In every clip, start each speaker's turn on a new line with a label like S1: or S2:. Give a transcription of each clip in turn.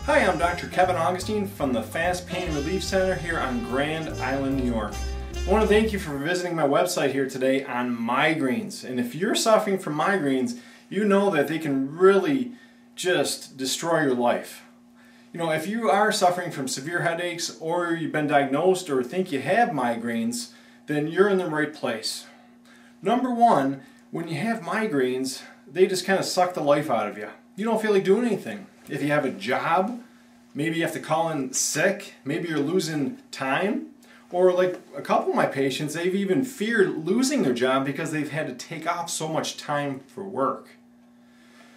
S1: Hi, I'm Dr. Kevin Augustine from the Fast Pain Relief Center here on Grand Island, New York. I want to thank you for visiting my website here today on migraines. And if you're suffering from migraines, you know that they can really just destroy your life. You know, if you are suffering from severe headaches or you've been diagnosed or think you have migraines, then you're in the right place. Number one, when you have migraines, they just kind of suck the life out of you. You don't feel like doing anything. If you have a job, maybe you have to call in sick, maybe you're losing time, or like a couple of my patients, they've even feared losing their job because they've had to take off so much time for work.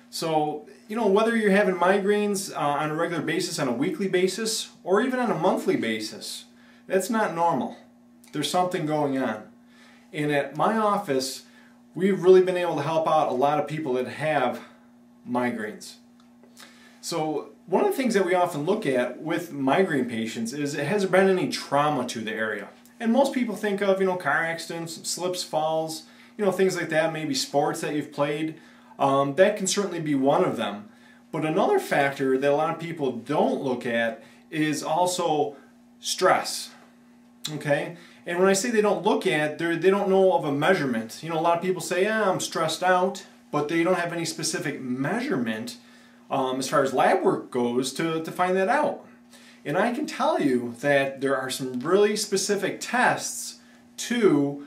S1: So, you know, whether you're having migraines on a regular basis, on a weekly basis, or even on a monthly basis, that's not normal. There's something going on. And at my office, we've really been able to help out a lot of people that have migraines. So one of the things that we often look at with migraine patients is, has there been any trauma to the area? And most people think of, you know, car accidents, slips, falls, you know, things like that, maybe sports that you've played. That can certainly be one of them. But another factor that a lot of people don't look at is also stress. Okay? And when I say they don't look at, they don't know of a measurement. You know, a lot of people say, yeah, I'm stressed out, but they don't have any specific measurement as far as lab work goes to find that out. And I can tell you that there are some really specific tests to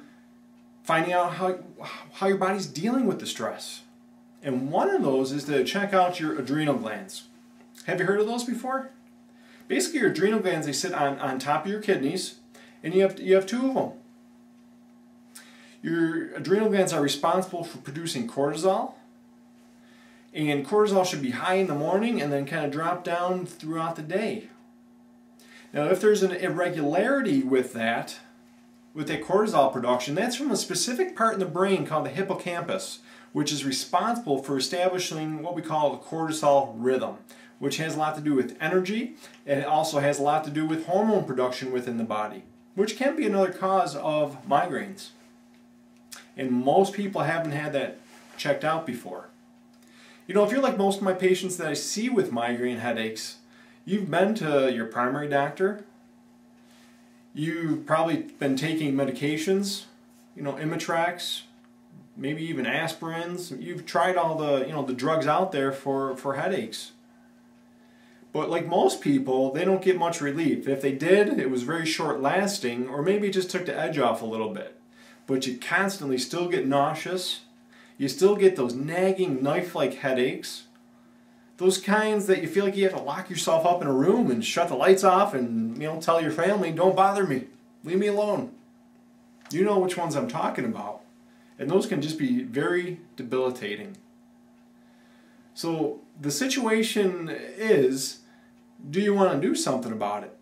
S1: finding out how your body's dealing with the stress. And one of those is to check out your adrenal glands. Have you heard of those before? Basically, your adrenal glands, they sit on top of your kidneys, and you have two of them. Your adrenal glands are responsible for producing cortisol. And cortisol should be high in the morning and then kind of drop down throughout the day. Now, if there's an irregularity with that cortisol production, that's from a specific part in the brain called the hippocampus, which is responsible for establishing what we call the cortisol rhythm, which has a lot to do with energy, and it also has a lot to do with hormone production within the body, which can be another cause of migraines. And most people haven't had that checked out before. You know, if you're like most of my patients that I see with migraine headaches, you've been to your primary doctor, you've probably been taking medications, you know, Imitrex, maybe even aspirins. You've tried all the, you know, the drugs out there for headaches. But like most people, they don't get much relief. If they did, it was very short lasting, or maybe it just took the edge off a little bit. But you constantly still get nauseous. You still get those nagging knife-like headaches. Those kinds that you feel like you have to lock yourself up in a room and shut the lights off and, you know, tell your family, don't bother me. Leave me alone. You know which ones I'm talking about. And those can just be very debilitating. So the situation is, do you want to do something about it?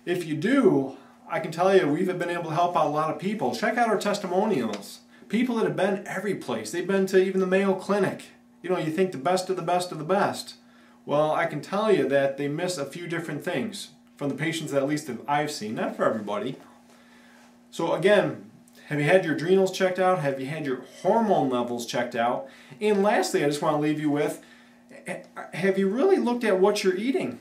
S1: If you do, I can tell you we've been able to help out a lot of people. Check out our testimonials. People that have been every place. They've been to even the Mayo Clinic. You know, you think the best of the best of the best. Well, I can tell you that they miss a few different things from the patients that at least I've seen. Not for everybody. So again, have you had your adrenals checked out? Have you had your hormone levels checked out? And lastly, I just want to leave you with, have you really looked at what you're eating?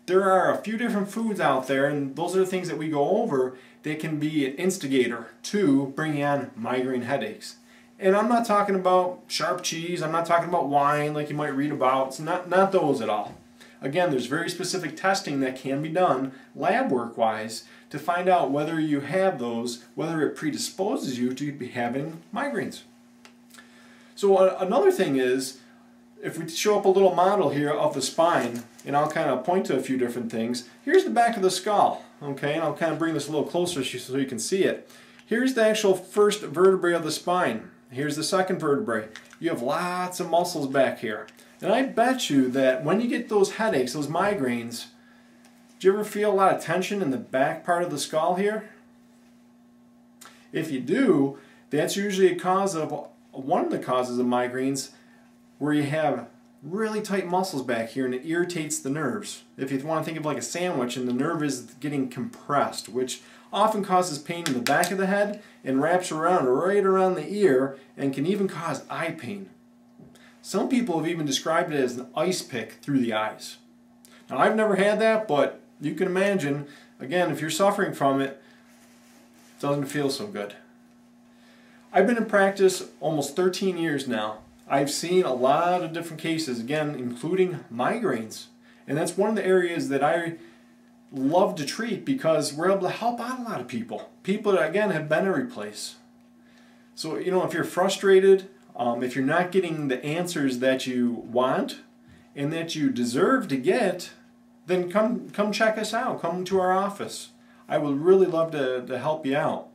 S1: There are a few different foods out there, and those are the things that we go over that can be an instigator to bringing on migraine headaches. And I'm not talking about sharp cheese, I'm not talking about wine like you might read about. It's not those at all. Again, there's very specific testing that can be done, lab work-wise, to find out whether you have those, whether it predisposes you to be having migraines. So another thing is, if we show up a little model here of the spine, and I'll kind of point to a few different things. Here's the back of the skull, okay, and I'll kind of bring this a little closer so you can see it. Here's the actual first vertebrae of the spine. Here's the second vertebrae. You have lots of muscles back here. And I bet you that when you get those headaches, those migraines, do you ever feel a lot of tension in the back part of the skull here? If you do, that's usually a cause of, one of the causes of migraines, where you have really tight muscles back here and it irritates the nerves. If you want to think of like a sandwich and the nerve is getting compressed, which often causes pain in the back of the head and wraps around right around the ear and can even cause eye pain. Some people have even described it as an ice pick through the eyes. Now, I've never had that, but you can imagine, again, if you're suffering from it, it doesn't feel so good. I've been in practice almost 13 years now. I've seen a lot of different cases, again, including migraines. And that's one of the areas that I love to treat because we're able to help out a lot of people. People that, again, have been every place. So, you know, if you're frustrated, if you're not getting the answers that you want and that you deserve to get, then come check us out. Come to our office. I would really love to help you out.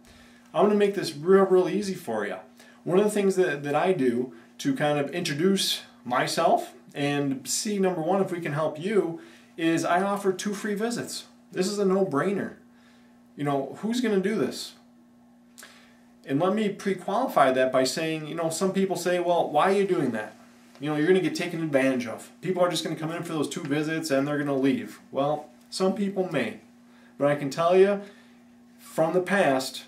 S1: I'm going to make this real easy for you. One of the things that I do to kind of introduce myself and see, number one, if we can help you, is I offer 2 free visits. This is a no-brainer. You know, who's going to do this? And let me pre-qualify that by saying, you know, some people say, well, why are you doing that? You know, you're going to get taken advantage of. People are just going to come in for those 2 visits and they're going to leave. Well, some people may. But I can tell you, from the past,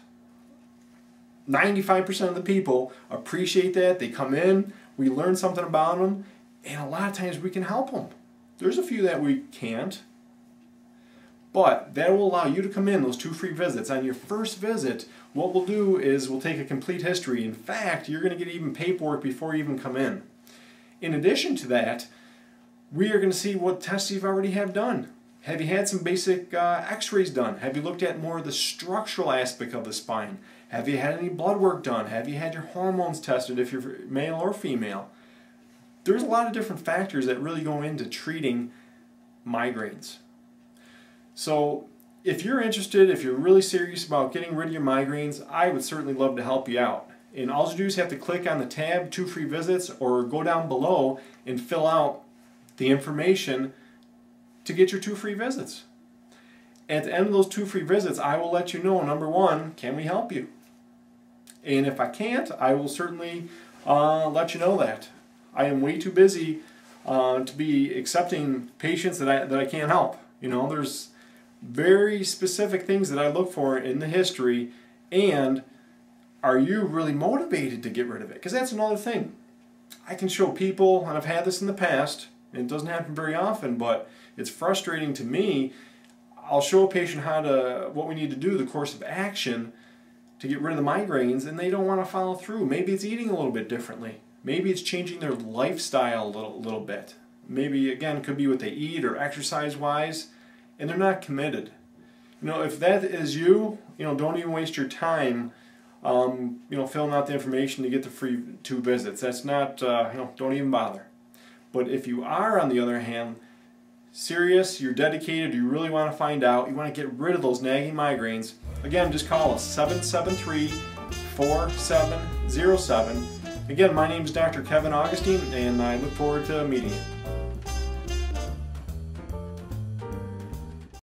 S1: 95% of the people appreciate that. They come in, we learn something about them, and a lot of times we can help them. There's a few that we can't. But that will allow you to come in, those 2 free visits. On your first visit, what we'll do is we'll take a complete history. In fact, you're going to get even paperwork before you even come in. In addition to that, we are going to see what tests you've already have done. Have you had some basic x-rays done? Have you looked at more of the structural aspect of the spine? Have you had any blood work done? Have you had your hormones tested if you're male or female? There's a lot of different factors that really go into treating migraines. So if you're interested, if you're really serious about getting rid of your migraines, I would certainly love to help you out. And all you do is have to click on the tab 2 free visits or go down below and fill out the information to get your 2 free visits. At the end of those 2 free visits, I will let you know, number one, can we help you? And if I can't, I will certainly let you know that. I am way too busy to be accepting patients that I can't help. You know, there's very specific things that I look for in the history, and are you really motivated to get rid of it? Because that's another thing. I can show people, and I've had this in the past, and it doesn't happen very often, but it's frustrating to me. I'll show a patient what we need to do, the course of action to get rid of the migraines, and they don't want to follow through. Maybe it's eating a little bit differently. Maybe it's changing their lifestyle a little bit. Maybe, again, it could be what they eat or exercise-wise, and they're not committed. You know, if that is you, you know, don't even waste your time, you know, filling out the information to get the free 2 visits. That's not, you know, don't even bother. But if you are, on the other hand, serious, you're dedicated, you really want to find out, you want to get rid of those nagging migraines, again, just call us, 773-4707. Again, my name is Dr. Kevin Augustine, and I look forward to meeting you.